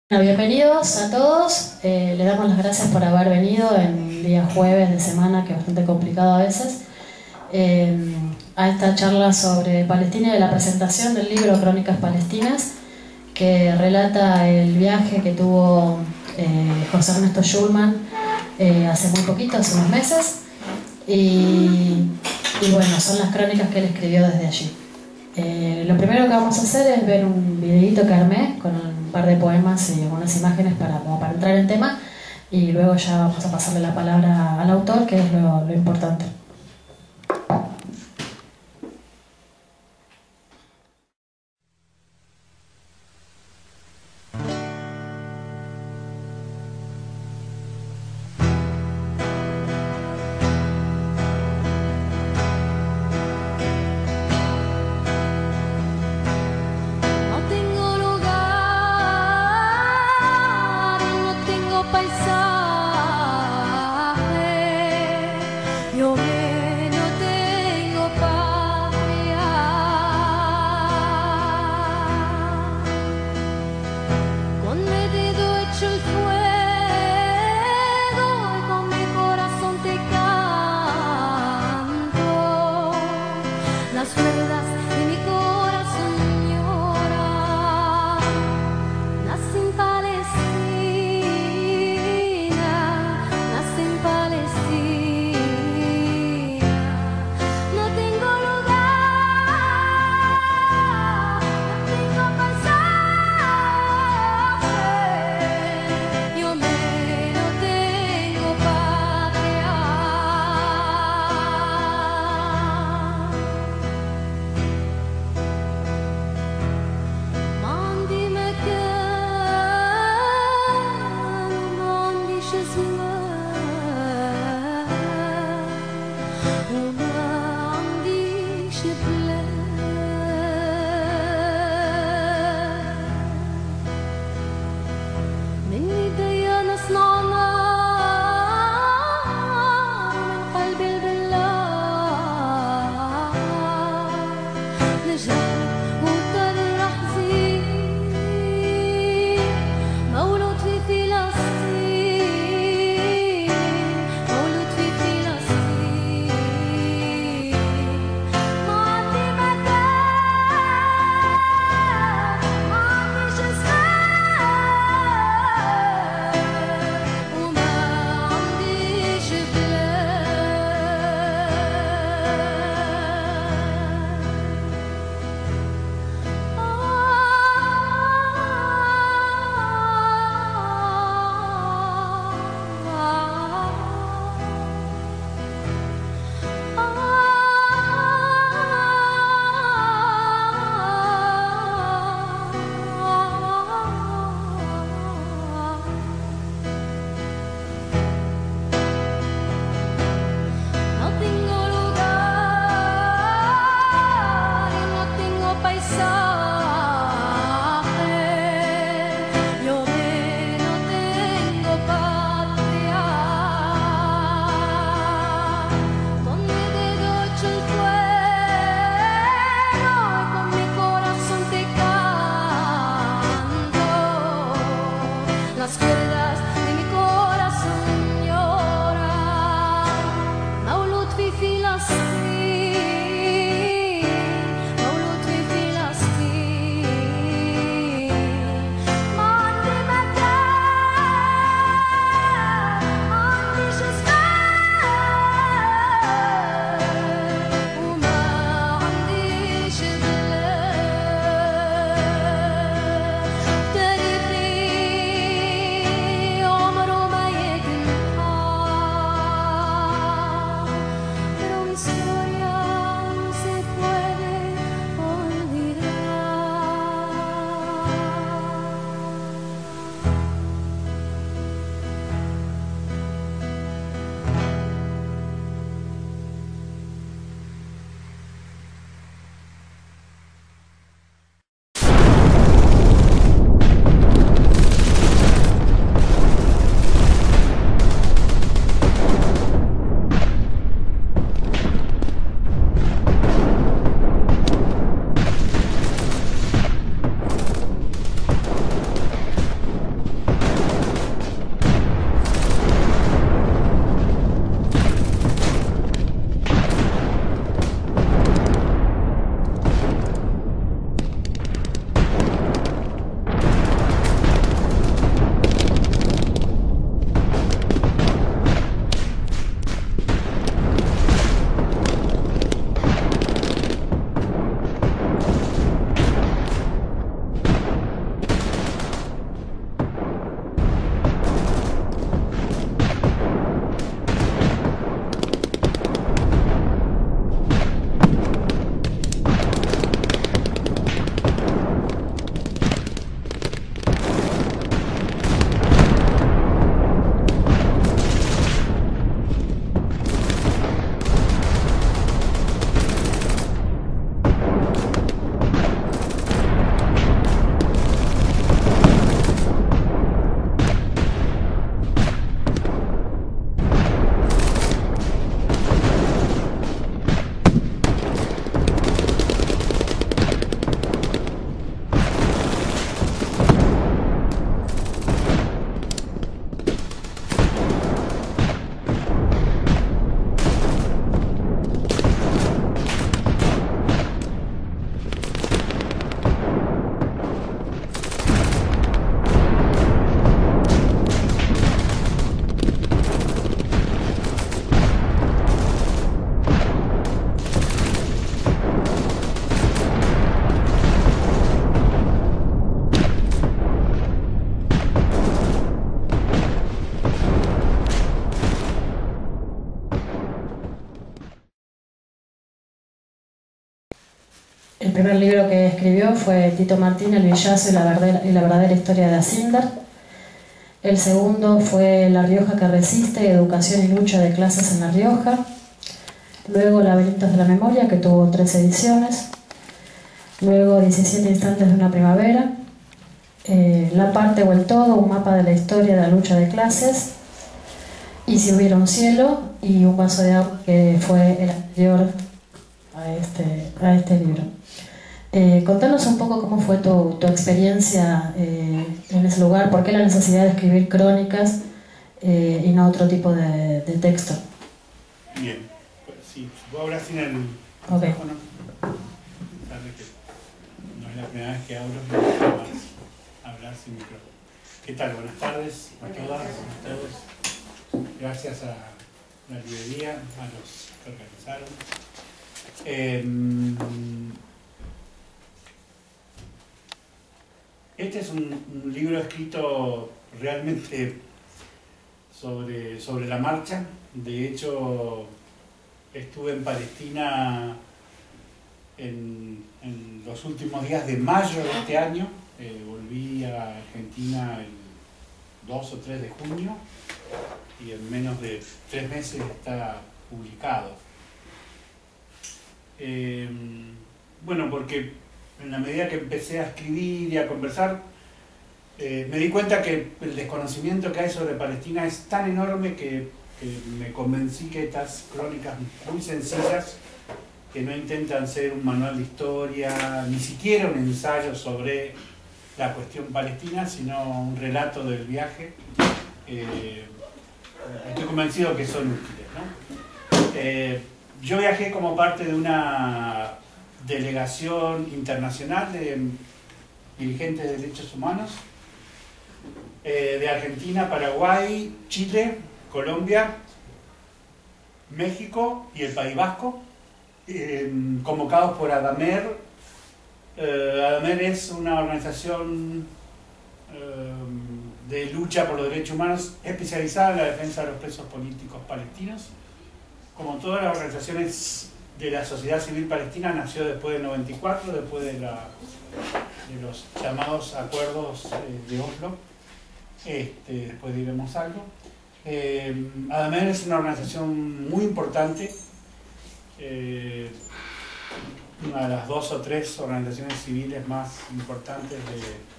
Bueno, bienvenidos a todos. Le damos las gracias por haber venido en día jueves de semana, que es bastante complicado a veces, a esta charla sobre Palestina y la presentación del libro Crónicas Palestinas, que relata el viaje que tuvo José Ernesto Schulman hace muy poquito, hace unos meses, y bueno, son las crónicas que él escribió desde allí. Lo primero que vamos a hacer es ver un videíto que armé con un par de poemas y algunas imágenes como para entrar en tema, y luego ya vamos a pasarle la palabra al autor, que es lo importante. No tengo lugar, no tengo paisaje, yo no tengo patria. Con mi dedo hecho el fuego y con mi corazón te canto las ruedas de mi corazón lloran. Nací en Palestina, nací en Palestina. No tengo lugar, no tengo paisaje, primer libro que escribió fue Tito Martín, El Villazo y la verdadera historia de Asíndar. El segundo fue La Rioja que resiste, educación y lucha de clases en La Rioja. Luego Laberintos de la memoria, que tuvo 3 ediciones. Luego 17 instantes de una primavera. La parte o el todo, un mapa de la historia de la lucha de clases. Y Si hubiera un cielo, y Un vaso de agua, que fue el anterior a este libro. Contanos un poco cómo fue tu experiencia en ese lugar, por qué la necesidad de escribir crónicas y no otro tipo de texto. Bien, pues sí, puedo hablar sin el Okay. micrófono. No es la primera vez que hablo, me gusta más hablar sin micrófono. ¿Qué tal? Buenas tardes a todas, a todos. Gracias a la librería, a los que organizaron. Este es un libro escrito realmente sobre la marcha. De hecho, estuve en Palestina en los últimos días de mayo de este año. Volví a Argentina el 2 o 3 de junio y en menos de 3 meses está publicado. Bueno, porque en la medida que empecé a escribir y a conversar, me di cuenta que el desconocimiento que hay sobre Palestina es tan enorme que me convencí que estas crónicas muy sencillas, que no intentan ser un manual de historia, ni siquiera un ensayo sobre la cuestión palestina, sino un relato del viaje, estoy convencido que son útiles, ¿no? Yo viajé como parte de una delegación internacional de dirigentes de derechos humanos de Argentina, Paraguay, Chile, Colombia, México y el País Vasco, convocados por ADAMER. ADAMER es una organización de lucha por los derechos humanos especializada en la defensa de los presos políticos palestinos. Como todas las organizaciones de la sociedad civil palestina, nació después del 94, después de los llamados acuerdos de Oslo. Después diremos algo. ADAMER es una organización muy importante, una de las 2 o 3 organizaciones civiles más importantes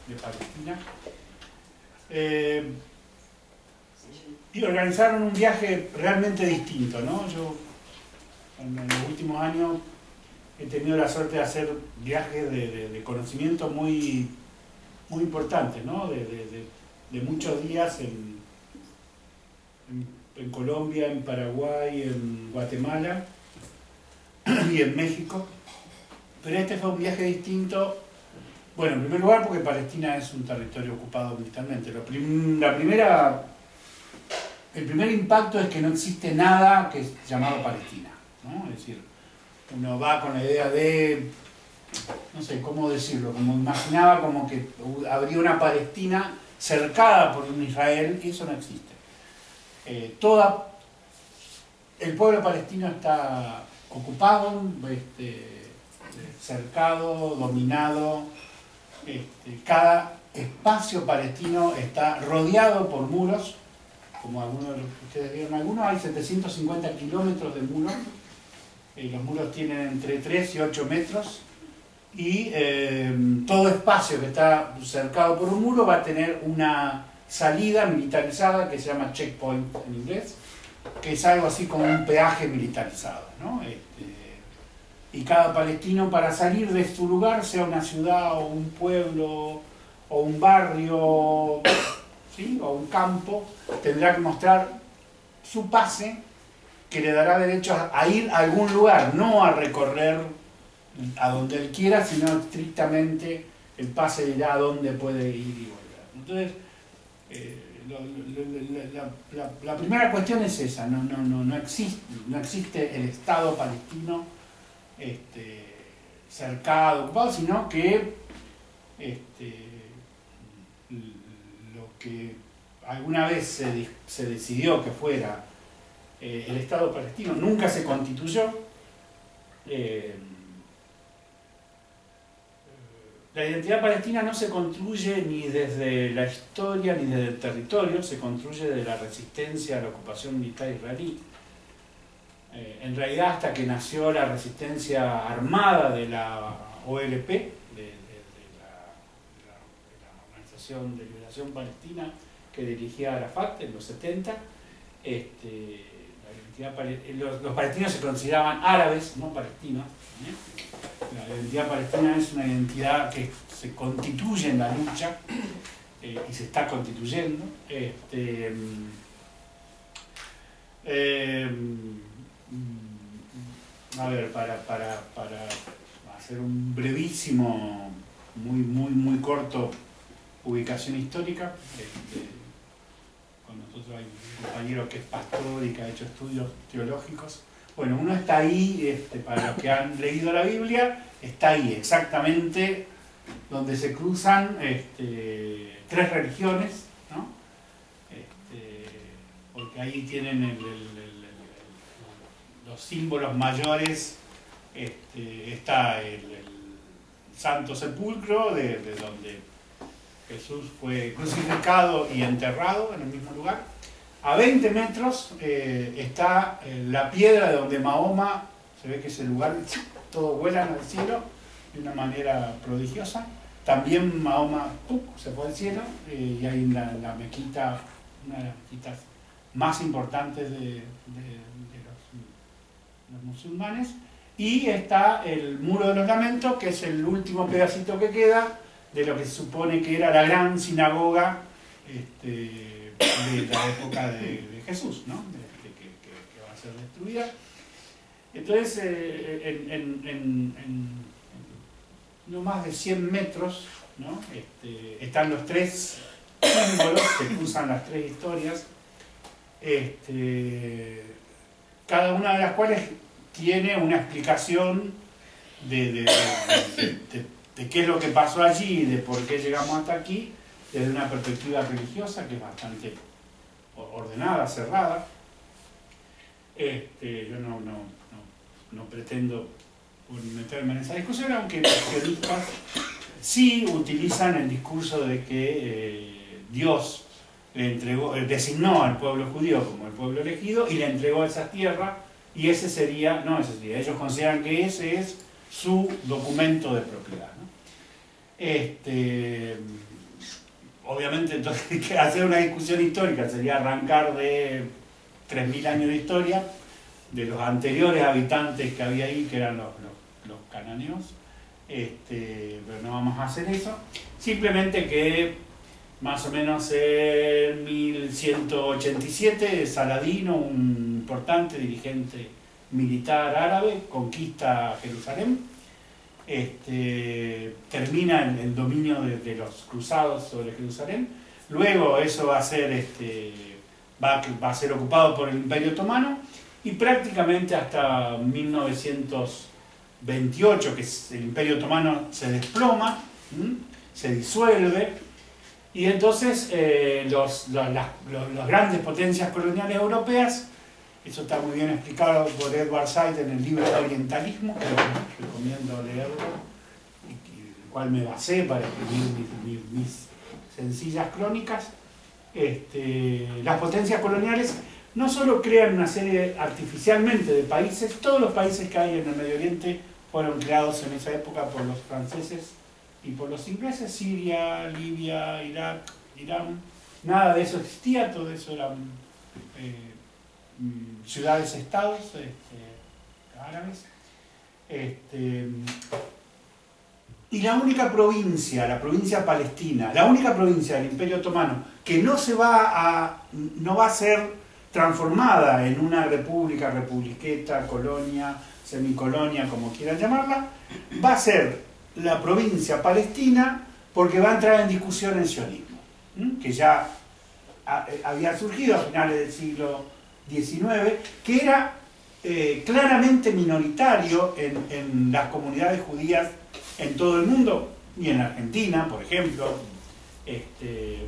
de Palestina. Y organizaron un viaje realmente distinto, ¿no? Yo en los últimos años he tenido la suerte de hacer viajes de conocimiento muy importantes, ¿no? De muchos días en Colombia, en Paraguay, en Guatemala y en México. Pero este fue un viaje distinto. Bueno, en primer lugar porque Palestina es un territorio ocupado militarmente. El primer impacto es que no existe nada que es llamado Palestina, ¿no? Es decir, uno va con la idea de, no sé cómo decirlo, como imaginaba como que habría una Palestina cercada por un Israel, y eso no existe. El pueblo palestino está ocupado, cercado, dominado. Cada espacio palestino está rodeado por muros, como algunos de ustedes vieron algunos, hay 750 kilómetros de muros. Los muros tienen entre 3 y 8 metros. Y todo espacio que está cercado por un muro va a tener una salida militarizada que se llama checkpoint en inglés, que es algo así como un peaje militarizado, ¿no? Y cada palestino, para salir de su lugar, sea una ciudad o un pueblo o un barrio, ¿sí?, o un campo, tendrá que mostrar su pase que le dará derecho a ir a algún lugar, no a recorrer a donde él quiera, sino estrictamente el pase dirá a dónde puede ir y volver. Entonces, la primera cuestión es esa, no existe el Estado palestino cercado, ocupado, sino que lo que alguna vez se decidió que fuera el Estado palestino nunca se constituyó. La identidad palestina no se construye ni desde la historia ni desde el territorio, se construye desde la resistencia a la ocupación militar israelí. En realidad, hasta que nació la resistencia armada de la OLP, de la Organización de Liberación Palestina que dirigía Arafat en los 70, los palestinos se consideraban árabes, no palestinos. La identidad palestina es una identidad que se constituye en la lucha y se está constituyendo. A ver, para hacer un brevísimo, muy corto ubicación histórica, con nosotros hay un compañero que es pastor y que ha hecho estudios teológicos. Bueno, uno está ahí, para los que han leído la Biblia, está ahí exactamente donde se cruzan tres religiones, ¿no? Porque ahí tienen los símbolos mayores. Está el Santo Sepulcro, de donde Jesús fue crucificado y enterrado en el mismo lugar. A 20 metros está la piedra de donde Mahoma, se ve que ese lugar, todo vuela al cielo de una manera prodigiosa. También Mahoma se fue al cielo y hay la mezquita, una de las mezquitas más importantes de los musulmanes. Y está el Muro de los Lamentos, que es el último pedacito que queda de lo que se supone que era la gran sinagoga de la época de Jesús, ¿no? Que va a ser destruida. Entonces, en no más de 100 metros, ¿no? Están los tres símbolos que cruzan las tres historias, cada una de las cuales tiene una explicación de qué es lo que pasó allí y de por qué llegamos hasta aquí, desde una perspectiva religiosa que es bastante ordenada, cerrada. Yo no pretendo meterme en esa discusión, aunque los teoristas sí utilizan el discurso de que Dios le entregó, designó al pueblo judío como el pueblo elegido y le entregó esa tierra, y ese sería, ellos consideran que ese es su documento de propiedad, ¿no? Obviamente, entonces, hacer una discusión histórica sería arrancar de 3000 años de historia, de los anteriores habitantes que había ahí, que eran los cananeos, pero no vamos a hacer eso. Simplemente que más o menos en 1187 Saladino, un importante dirigente militar árabe, conquista Jerusalén, termina el dominio de los cruzados sobre Jerusalén. Luego eso va a ser ocupado por el Imperio Otomano, y prácticamente hasta 1928, que el Imperio Otomano se desploma, se disuelve, y entonces las grandes potencias coloniales europeas, eso está muy bien explicado por Edward Said en el libro de Orientalismo, que recomiendo leerlo, el cual me basé para escribir mis sencillas crónicas. Las potencias coloniales no solo crean una serie artificialmente de países, todos los países que hay en el Medio Oriente fueron creados en esa época por los franceses y por los ingleses. Siria, Libia, Irak, Irán, nada de eso existía, todo eso eran ciudades-estados árabes. Y la única provincia, la provincia palestina, la única provincia del Imperio Otomano que no va a ser transformada en una república, republiqueta, colonia, semicolonia, como quieran llamarla, va a ser la provincia palestina, porque va a entrar en discusión el sionismo, que ya había surgido a finales del siglo XIX, que era claramente minoritario en las comunidades judías en todo el mundo, y en Argentina, por ejemplo.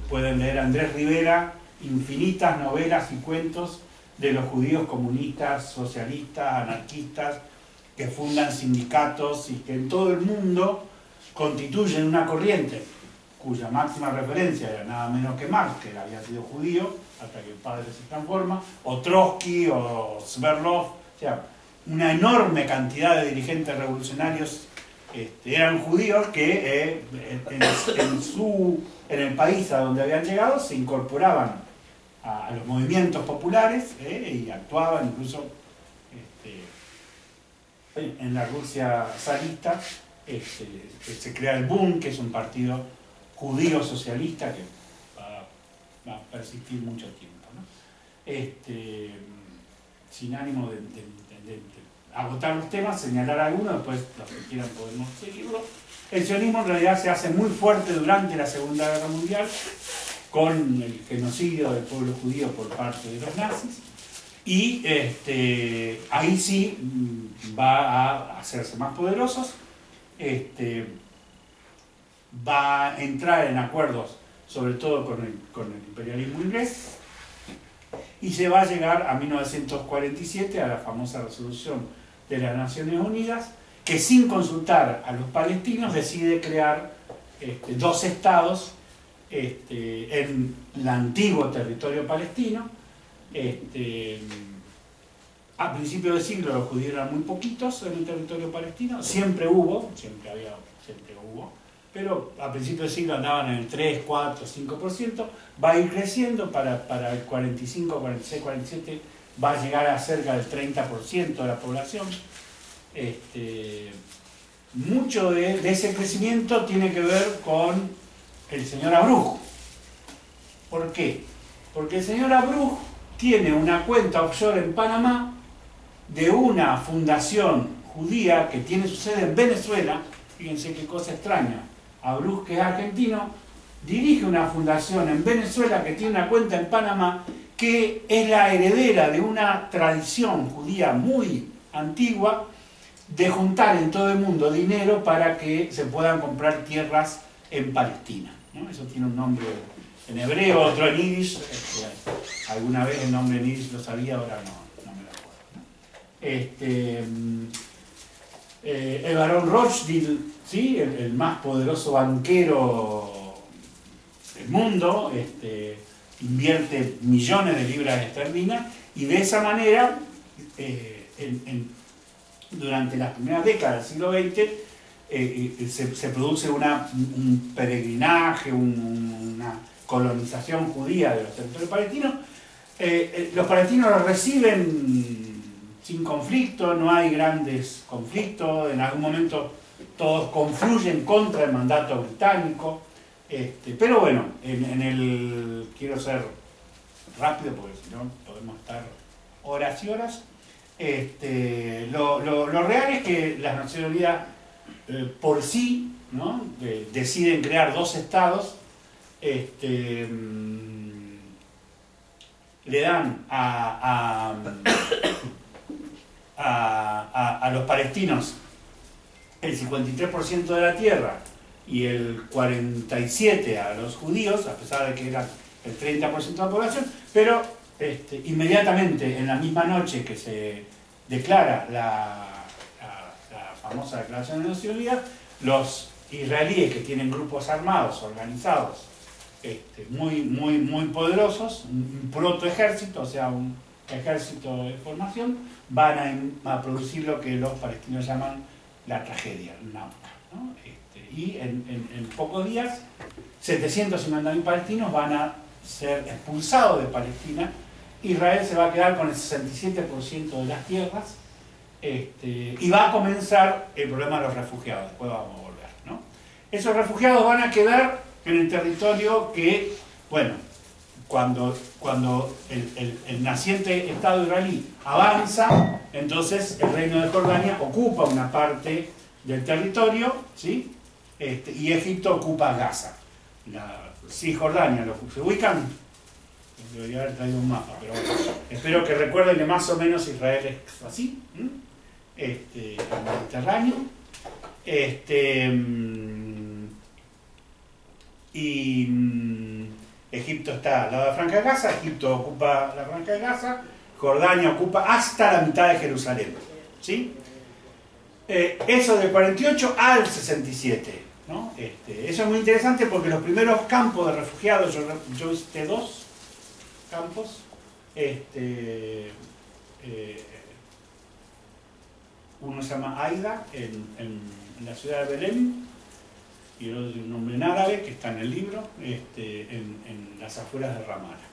Pueden leer Andrés Rivera infinitas novelas y cuentos de los judíos comunistas, socialistas, anarquistas, que fundan sindicatos y que en todo el mundo constituyen una corriente cuya máxima referencia era nada menos que Marx, que había sido judío, hasta que el padre se transforma, o Trotsky, o Sverdlov, o sea, una enorme cantidad de dirigentes revolucionarios eran judíos que en el país a donde habían llegado se incorporaban a los movimientos populares y actuaban incluso en la Rusia zarista. Se crea el Bund, que es un partido judío socialista que va a persistir mucho tiempo, ¿no? Sin ánimo de agotar los temas, señalar algunos, después los que quieran podemos seguirlo. El sionismo en realidad se hace muy fuerte durante la Segunda Guerra Mundial, con el genocidio del pueblo judío por parte de los nazis, y ahí sí va a hacerse más poderosos, va a entrar en acuerdos sobre todo con el imperialismo inglés, y se va a llegar a 1947 a la famosa resolución de las Naciones Unidas, que sin consultar a los palestinos decide crear dos estados en el antiguo territorio palestino. A principios del siglo los judíos eran muy poquitos en el territorio palestino, siempre hubo, pero a principios del siglo andaban en el 3, 4, 5%, va a ir creciendo, para el 45, 46, 47 va a llegar a cerca del 30% de la población. Mucho de ese crecimiento tiene que ver con el señor Abruj. ¿Por qué? Porque el señor Abruj tiene una cuenta offshore en Panamá de una fundación judía que tiene su sede en Venezuela. Fíjense qué cosa extraña. Abruj, que es argentino, dirige una fundación en Venezuela que tiene una cuenta en Panamá, que es la heredera de una tradición judía muy antigua de juntar en todo el mundo dinero para que se puedan comprar tierras en Palestina, ¿no? Eso tiene un nombre en hebreo, otro en yiddish. Alguna vez el nombre en yiddish lo sabía, ahora no me lo acuerdo, ¿no? El barón Rothschild, ¿sí? el más poderoso banquero del mundo, invierte millones de libras esterlinas, y de esa manera, durante las primeras décadas del siglo XX, se produce un peregrinaje, una colonización judía de los territorios palestinos. Los palestinos los reciben sin conflicto, no hay grandes conflictos, en algún momento todos confluyen contra el mandato británico, pero bueno, quiero ser rápido porque si no podemos estar horas y horas. Lo real es que las Naciones Unidas por sí, ¿no? Deciden crear dos estados, le dan a los palestinos el 53% de la tierra y el 47% a los judíos, a pesar de que era el 30% de la población, pero inmediatamente en la misma noche que se declara la famosa Declaración de Naciones Unidas, los israelíes, que tienen grupos armados organizados muy poderosos, un protoejército, o sea, un ejército de formación, van a producir lo que los palestinos llaman la tragedia, el Nakba, ¿no? Y en pocos días 750.000 palestinos van a ser expulsados de Palestina. Israel se va a quedar con el 67% de las tierras, y va a comenzar el problema de los refugiados. Después vamos a volver, ¿no? Esos refugiados van a quedar en el territorio que, bueno, cuando el naciente Estado israelí avanza, entonces el Reino de Jordania ocupa una parte del territorio, ¿sí? Y Egipto ocupa Gaza. Cisjordania, ¿se ubican? Debería haber traído un mapa, pero bueno, espero que recuerden que más o menos Israel es así, el Mediterráneo, y Egipto está al lado de la Franja de Gaza, Egipto ocupa la Franja de Gaza, Jordania ocupa hasta la mitad de Jerusalén, ¿sí? Eso del 48 al 67. ¿no? Eso es muy interesante porque los primeros campos de refugiados, yo visité 2 campos, uno se llama Aida, en la ciudad de Belén, y el otro tiene un nombre en árabe, que está en el libro, en las afueras de Ramallah.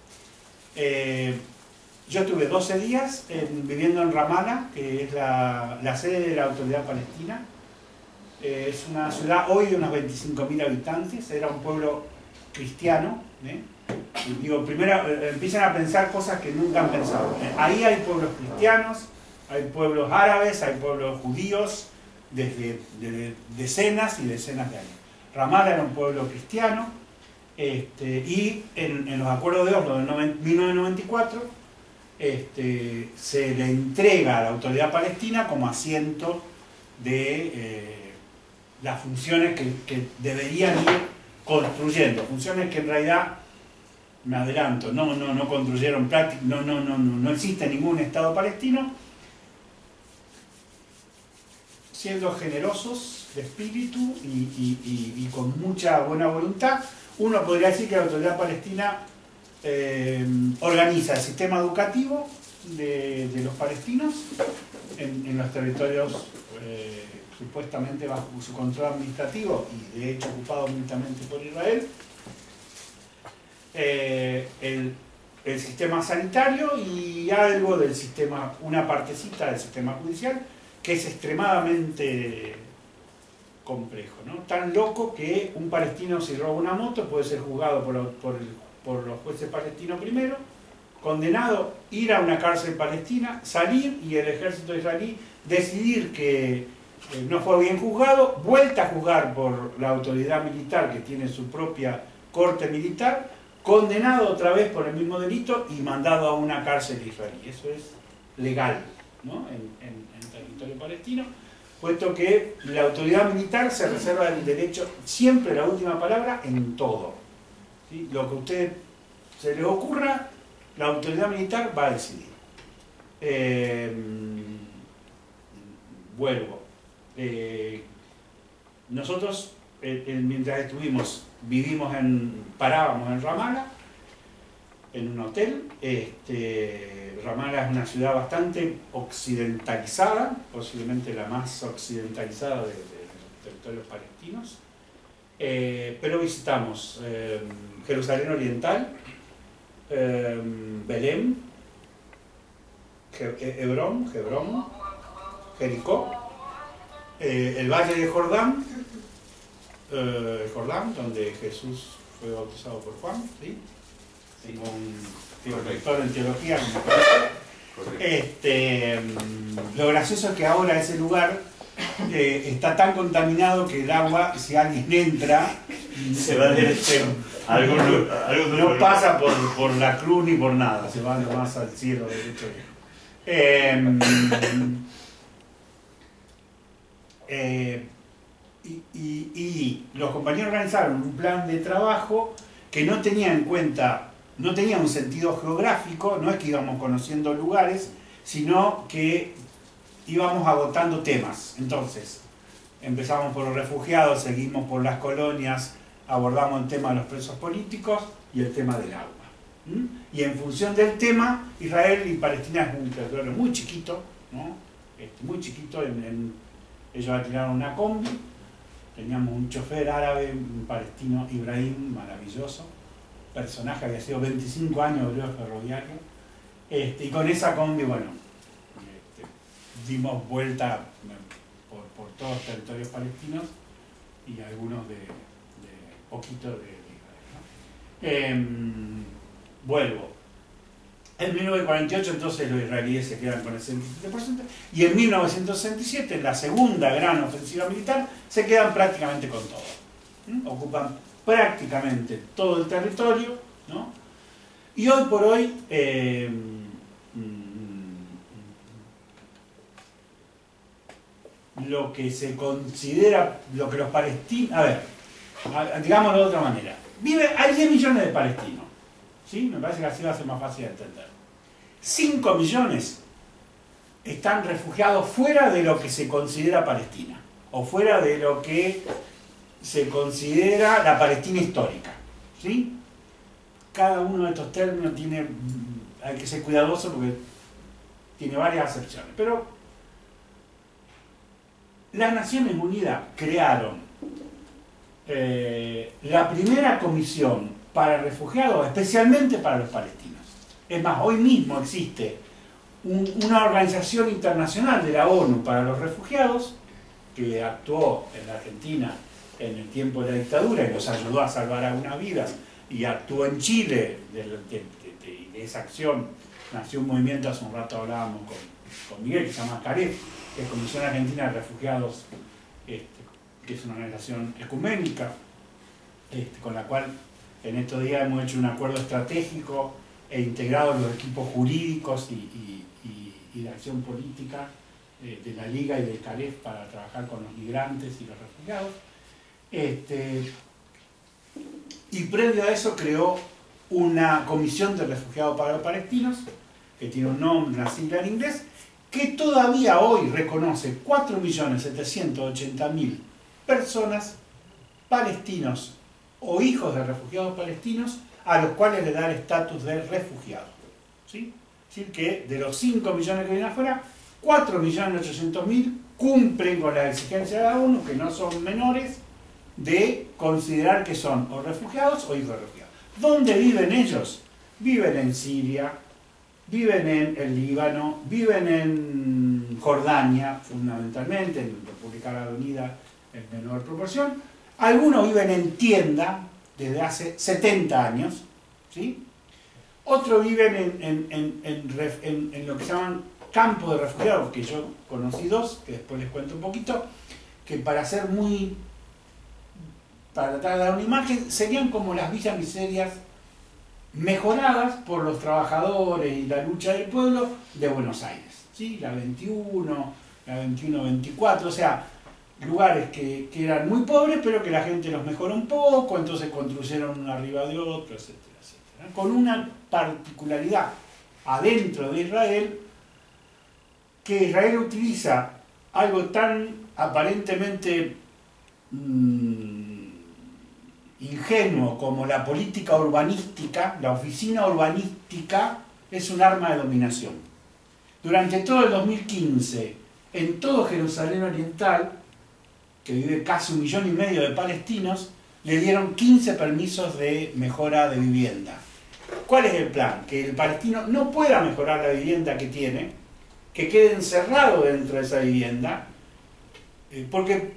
Yo estuve 12 días viviendo en Ramallah, que es la sede de la Autoridad Palestina. Es una ciudad hoy de unos 25.000 habitantes, era un pueblo cristiano. Y digo, primero empiezan a pensar cosas que nunca han pensado. Ahí hay pueblos cristianos, hay pueblos árabes, hay pueblos judíos, desde decenas y decenas de años. Ramallah era un pueblo cristiano, y en los acuerdos de Oslo de 1994 se le entrega a la Autoridad Palestina como asiento de las funciones que deberían ir construyendo, funciones que en realidad, me adelanto, no construyeron prácticamente, no existe ningún Estado palestino. Siendo generosos de espíritu y con mucha buena voluntad, uno podría decir que la Autoridad Palestina organiza el sistema educativo de los palestinos en los territorios supuestamente bajo su control administrativo y de hecho ocupado militarmente por Israel, el sistema sanitario y algo del sistema, una partecita del sistema judicial, que es extremadamente complejo, ¿no? Tan loco que un palestino, si roba una moto, puede ser juzgado por los jueces palestinos primero, condenado, ir a una cárcel palestina, salir y el ejército israelí decidir que no fue bien juzgado, vuelta a juzgar por la autoridad militar que tiene su propia corte militar, condenado otra vez por el mismo delito y mandado a una cárcel israelí. Eso es legal, ¿no? en territorio palestino, puesto que la autoridad militar se reserva el derecho, siempre la última palabra en todo, ¿sí? Lo que a usted se le ocurra, la autoridad militar va a decidir. Vuelvo. Nosotros, mientras parábamos en Ramallah, en un hotel. Ramallah es una ciudad bastante occidentalizada, posiblemente la más occidentalizada de los territorios palestinos, pero visitamos Jerusalén Oriental, Belén, Hebrón, Jericó, el Valle de Jordán, donde Jesús fue bautizado por Juan, ¿sí? Tengo un doctor en teología. Lo gracioso es que ahora ese lugar está tan contaminado que el agua, si alguien entra, se va no pasa por la cruz ni por nada, se va nomás al cielo derecho. Y los compañeros organizaron un plan de trabajo que no tenía en cuenta, no tenía un sentido geográfico, no es que íbamos conociendo lugares, sino que íbamos agotando temas. Entonces, empezamos por los refugiados, seguimos por las colonias, abordamos el tema de los presos políticos y el tema del agua. Y en función del tema, Israel y Palestina es un territorio muy chiquito, ¿no? Muy chiquito. Ellos alquilaron una combi, teníamos un chofer árabe, un palestino, Ibrahim, maravilloso, personaje, había sido 25 años obrero ferroviario, y con esa combi, bueno, dimos vuelta por todos los territorios palestinos y algunos de poquito de Israel, ¿no? Vuelvo. En 1948 entonces los israelíes se quedan con el 77% y en 1967, en la segunda gran ofensiva militar, se quedan prácticamente con todo. Ocupan prácticamente todo el territorio, ¿no? Y hoy por hoy lo que se considera, lo que los palestinos, a ver, digámoslo de otra manera, hay 10 millones de palestinos, ¿sí? Me parece que así va a ser más fácil de entender. 5 millones están refugiados fuera de lo que se considera Palestina, o fuera de lo que se considera la Palestina histórica, ¿sí? Cada uno de estos términos hay que ser cuidadoso porque tiene varias acepciones. Pero las Naciones Unidas crearon la primera comisión para refugiados, especialmente para los palestinos. Es más, hoy mismo existe una organización internacional de la ONU para los refugiados que actuó en la Argentina en el tiempo de la dictadura y los ayudó a salvar algunas vidas, y actuó en Chile. De esa acción nació un movimiento, hace un rato hablábamos con Miguel, que se llama CAREF, que es Comisión Argentina de Refugiados, que es una organización ecuménica, con la cual en estos días hemos hecho un acuerdo estratégico e integrado los equipos jurídicos y de acción política de la Liga y del CAREF para trabajar con los migrantes y los refugiados. Y previo a eso creó una comisión de refugiados para los palestinos, que tiene un nombre, una sigla en inglés, que todavía hoy reconoce 4.780.000 personas, palestinos o hijos de refugiados palestinos, a los cuales le da el estatus de refugiado. ¿Sí? Es decir, que de los 5 millones que vienen afuera, 4.800.000 cumplen con las exigencias de la ONU, que no son menores, de considerar que son o refugiados o hijos de refugiados. ¿Dónde viven ellos? Viven en Siria, viven en el Líbano, viven en Jordania, fundamentalmente, en República Árabe Unida en menor proporción. Algunos viven en tienda desde hace 70 años, ¿sí? Otros viven en lo que se llaman campos de refugiados, que yo conocí dos, que después les cuento un poquito, que para tratar de dar una imagen, serían como las villas miserias mejoradas por los trabajadores y la lucha del pueblo de Buenos Aires, ¿sí? La 21, la 21-24, o sea, lugares que eran muy pobres, pero que la gente los mejoró un poco, entonces construyeron uno arriba de otro, etcétera, etcétera. Con una particularidad adentro de Israel, que Israel utiliza algo tan aparentemente ingenuo como la política urbanística. La oficina urbanística es un arma de dominación. Durante todo el 2015, en todo Jerusalén Oriental, que vive casi 1,5 millones de palestinos, le dieron 15 permisos de mejora de vivienda. ¿Cuál es el plan? Que el palestino no pueda mejorar la vivienda que tiene, que quede encerrado dentro de esa vivienda, porque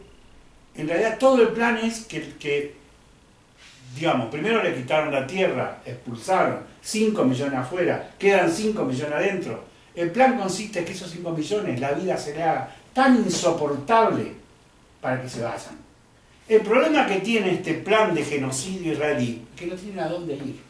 en realidad todo el plan es que digamos, primero le quitaron la tierra, expulsaron 5 millones afuera, quedan 5 millones adentro. El plan consiste en que esos 5 millones, la vida se le haga tan insoportable para que se vayan. El problema que tiene este plan de genocidio israelí es que no tienen a dónde ir.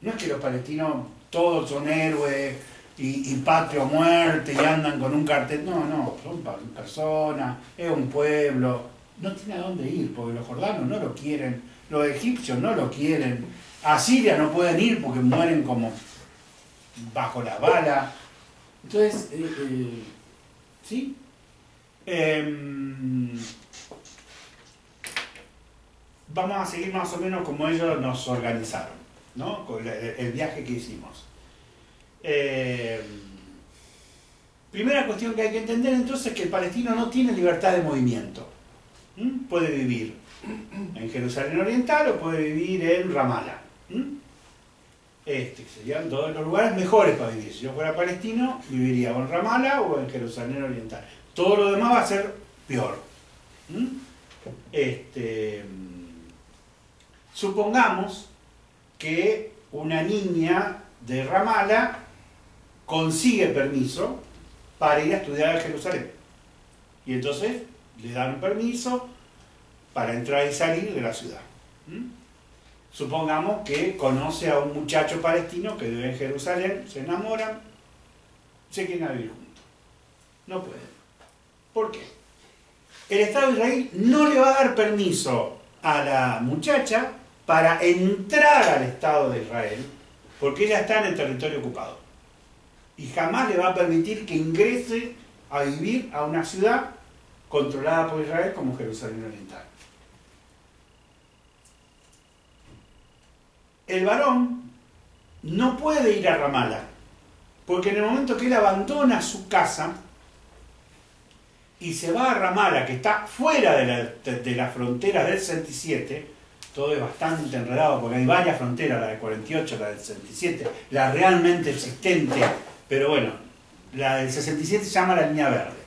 No es que los palestinos todos son héroes y patria o muerte y andan con un cartel. No, son personas, es un pueblo. No tiene a dónde ir, porque los jordanos no lo quieren, los egipcios no lo quieren, a Siria no pueden ir porque mueren como bajo la bala. Entonces, ¿sí? Vamos a seguir más o menos como ellos nos organizaron, ¿no? Con el viaje que hicimos. Primera cuestión que hay que entender entonces es que el palestino no tiene libertad de movimiento. Puede vivir en Jerusalén Oriental o puede vivir en Ramallah. Que serían todos los lugares mejores para vivir. Si yo fuera palestino, viviría o en Ramallah o en Jerusalén Oriental. Todo lo demás va a ser peor. Supongamos que una niña de Ramallah consigue permiso para ir a estudiar a Jerusalén. Y entonces le dan un permiso para entrar y salir de la ciudad. Supongamos que conoce a un muchacho palestino que vive en Jerusalén, se enamoran, se quieren vivir juntos. No pueden. ¿Por qué? El Estado de Israel no le va a dar permiso a la muchacha para entrar al Estado de Israel, porque ella está en el territorio ocupado. Y jamás le va a permitir que ingrese a vivir a una ciudad controlada por Israel como Jerusalén Oriental. el varón no puede ir a Ramala, porque en el momento que él abandona su casa y se va a Ramala, que está fuera de la frontera del 67, todo es bastante enredado porque hay varias fronteras, la del 48, la del 67, la realmente existente, pero bueno, la del 67 se llama la línea verde.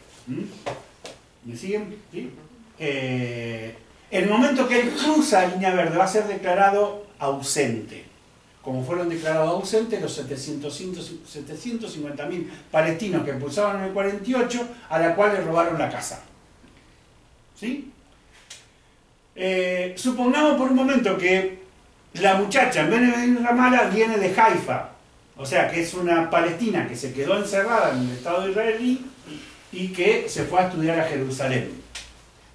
¿Me siguen? ¿Sí? En el momento que él cruza la línea verde va a ser declarado ausente. Como fueron declarados ausentes los 750.000 palestinos que expulsaron en el 48, a la cual le robaron la casa. ¿Sí? Supongamos por un momento que la muchacha, en vez de venir a Ramala, viene de Haifa. O sea, que es una palestina que se quedó encerrada en el Estado israelí y que se fue a estudiar a Jerusalén.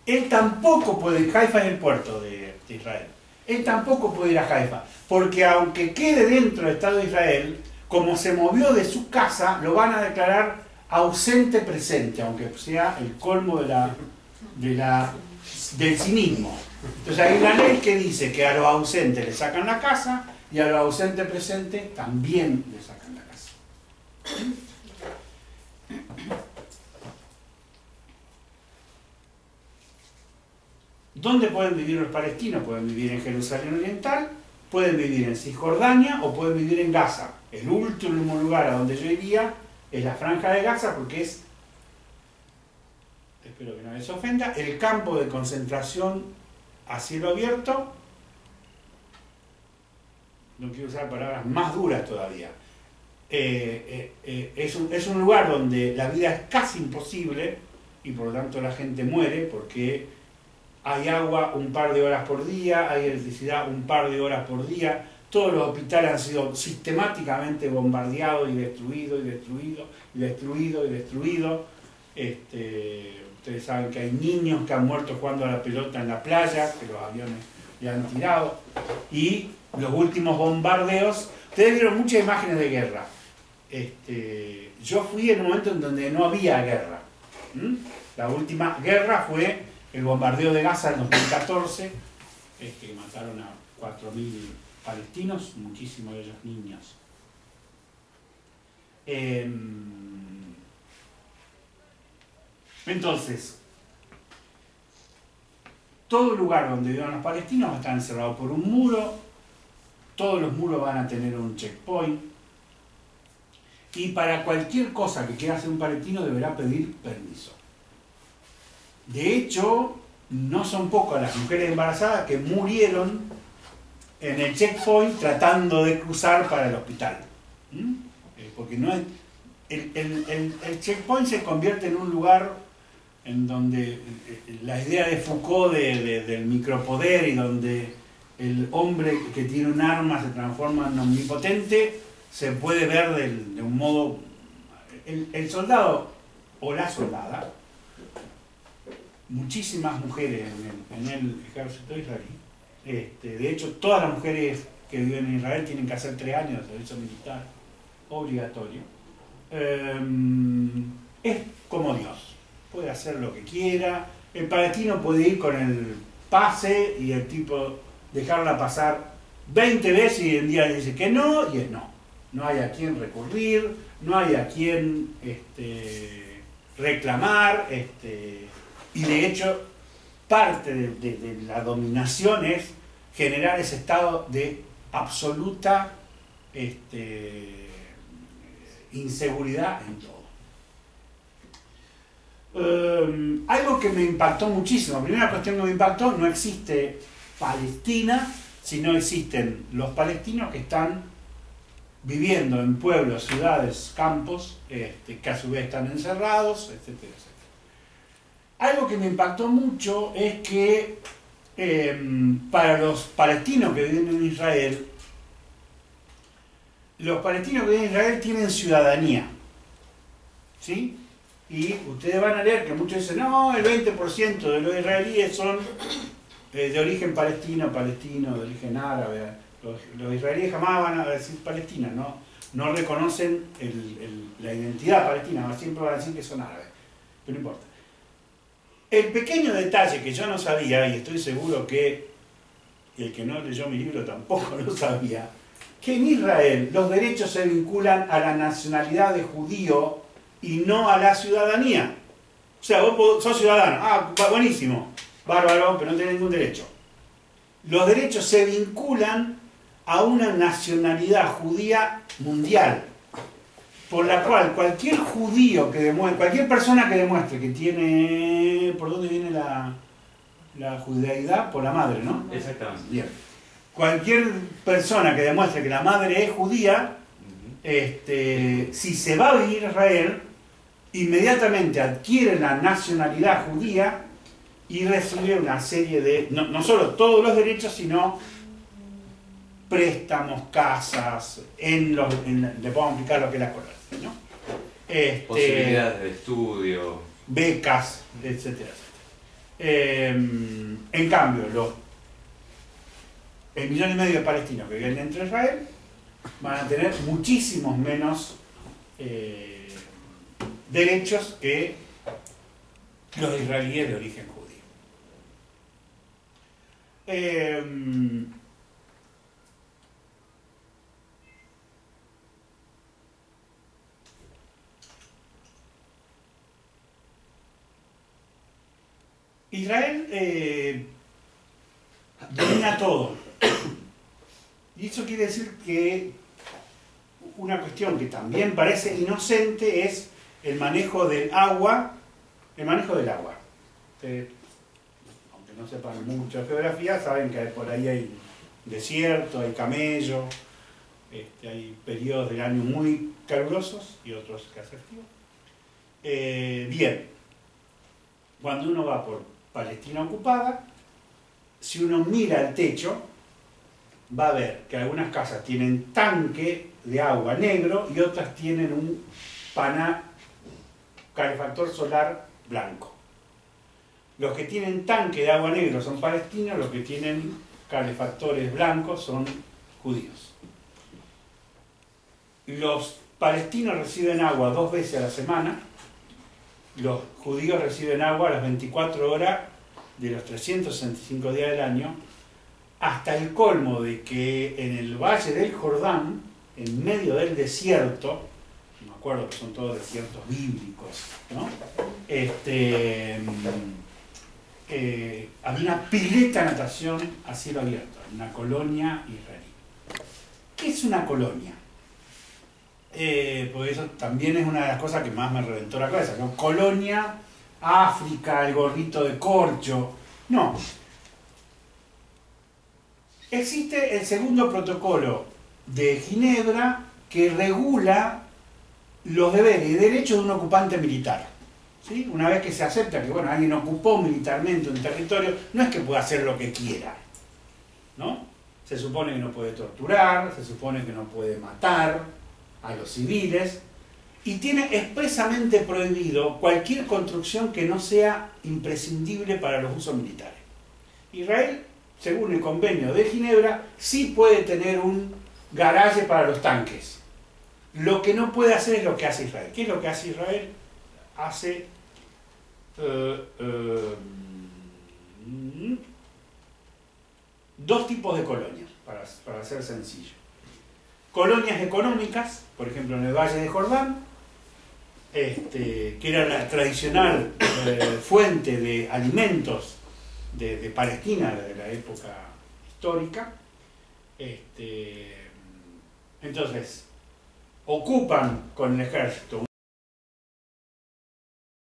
Él tampoco puede ir, Haifa es el puerto de Israel. Él tampoco puede ir a Haifa, porque aunque quede dentro del Estado de Israel, como se movió de su casa, lo van a declarar ausente presente, aunque sea el colmo del cinismo. Entonces hay una ley que dice que a los ausentes le sacan la casa y a los ausentes presentes también le sacan la casa. ¿Dónde pueden vivir los palestinos? Pueden vivir en Jerusalén Oriental, pueden vivir en Cisjordania o pueden vivir en Gaza. El último lugar a donde yo iría es la Franja de Gaza porque es, espero que no les ofenda, el campo de concentración a cielo abierto. No quiero usar palabras más duras todavía. Es un lugar donde la vida es casi imposible y por lo tanto la gente muere porque hay agua un par de horas por día, hay electricidad un par de horas por día, todos los hospitales han sido sistemáticamente bombardeados y destruidos, y destruidos, y destruidos, y destruidos. Ustedes saben que hay niños que han muerto jugando a la pelota en la playa, que los aviones le han tirado, y los últimos bombardeos, ustedes vieron muchas imágenes de guerra. Yo fui en un momento en donde no había guerra. La última guerra fue el bombardeo de Gaza en 2014, que mataron a 4.000 palestinos, muchísimos de ellos niños. Entonces, todo lugar donde vivan los palestinos va a estar encerrado por un muro, todos los muros van a tener un checkpoint, y para cualquier cosa que quiera hacer un palestino deberá pedir permiso. De hecho, no son pocas las mujeres embarazadas que murieron en el checkpoint tratando de cruzar para el hospital. Porque no es, el checkpoint se convierte en un lugar en donde la idea de Foucault del micropoder y donde el hombre que tiene un arma se transforma en omnipotente, se puede ver de un modo... El soldado o la soldada, muchísimas mujeres en el ejército israelí, de hecho todas las mujeres que viven en Israel tienen que hacer 3 años de servicio militar obligatorio. Es como Dios, puede hacer lo que quiera, el palestino puede ir con el pase y el tipo dejarla pasar 20 veces y el día le dice que no y es no. No hay a quién recurrir, no hay a quién reclamar, y de hecho parte de la dominación es generar ese estado de absoluta inseguridad en todo. Algo que me impactó muchísimo, primera cuestión que me impactó, no existe Palestina, sino existen los palestinos que están viviendo en pueblos, ciudades, campos, que a su vez están encerrados, etcétera, etcétera. Algo que me impactó mucho es que para los palestinos que viven en Israel, los palestinos que viven en Israel tienen ciudadanía, ¿sí? Y ustedes van a leer que muchos dicen, no, el 20% de los israelíes son de origen palestino, de origen árabe. Los israelíes jamás van a decir Palestina, no reconocen la identidad palestina, siempre van a decir que son árabes, pero no importa. El pequeño detalle que yo no sabía, y estoy seguro que y el que no leyó mi libro tampoco lo sabía, que en Israel los derechos se vinculan a la nacionalidad de judío y no a la ciudadanía. O sea, vos sos ciudadano, buenísimo, bárbaro, pero no tenés ningún derecho. Los derechos se vinculan a una nacionalidad judía mundial, por la cual cualquier judío que demuestre, cualquier persona que demuestre que tiene, ¿por dónde viene la judaidad? Por la madre, ¿no? Exactamente. Bien. Cualquier persona que demuestre que la madre es judía, si se va a vivir a Israel, inmediatamente adquiere la nacionalidad judía y recibe una serie de, no solo todos los derechos, sino préstamos, casas, le podemos explicar lo que es la colonia, ¿no? Posibilidades de estudio, becas, etcétera, etcétera. En cambio, el 1,5 millones de palestinos que viven dentro de Israel van a tener muchísimos menos derechos que los israelíes de origen judío. Israel domina todo. Y eso quiere decir que una cuestión que también parece inocente es el manejo del agua. El manejo del agua. Aunque no sepan mucho de geografía, saben que por ahí hay desierto, hay camello, hay periodos del año muy calurosos y otros que hace frío. Bien, cuando uno va por Palestina ocupada, si uno mira el techo, va a ver que algunas casas tienen tanque de agua negro y otras tienen un calefactor solar blanco. Los que tienen tanque de agua negro son palestinos, los que tienen calefactores blancos son judíos. Los palestinos reciben agua 2 veces a la semana, los judíos reciben agua a las 24 horas de los 365 días del año, hasta el colmo de que en el Valle del Jordán, en medio del desierto, me acuerdo que son todos desiertos bíblicos, ¿no? Había una pileta de natación a cielo abierto, una colonia israelí. ¿Qué es una colonia? Porque eso también es una de las cosas que más me reventó la cabeza, ¿no? Colonia, África, el gorrito de corcho. No. Existe el segundo protocolo de Ginebra que regula los deberes y derechos de un ocupante militar. ¿Sí? Una vez que se acepta que alguien ocupó militarmente un territorio, no es que pueda hacer lo que quiera, ¿no? Se supone que no puede torturar, se supone que no puede matar a los civiles, y tiene expresamente prohibido cualquier construcción que no sea imprescindible para los usos militares. Israel, según el convenio de Ginebra, sí puede tener un garaje para los tanques. Lo que no puede hacer es lo que hace Israel. ¿Qué es lo que hace Israel? Hace dos tipos de colonias, para ser sencillo. Colonias económicas, por ejemplo en el Valle de Jordán, que era la tradicional fuente de alimentos de Palestina de la época histórica. Entonces, ocupan con el ejército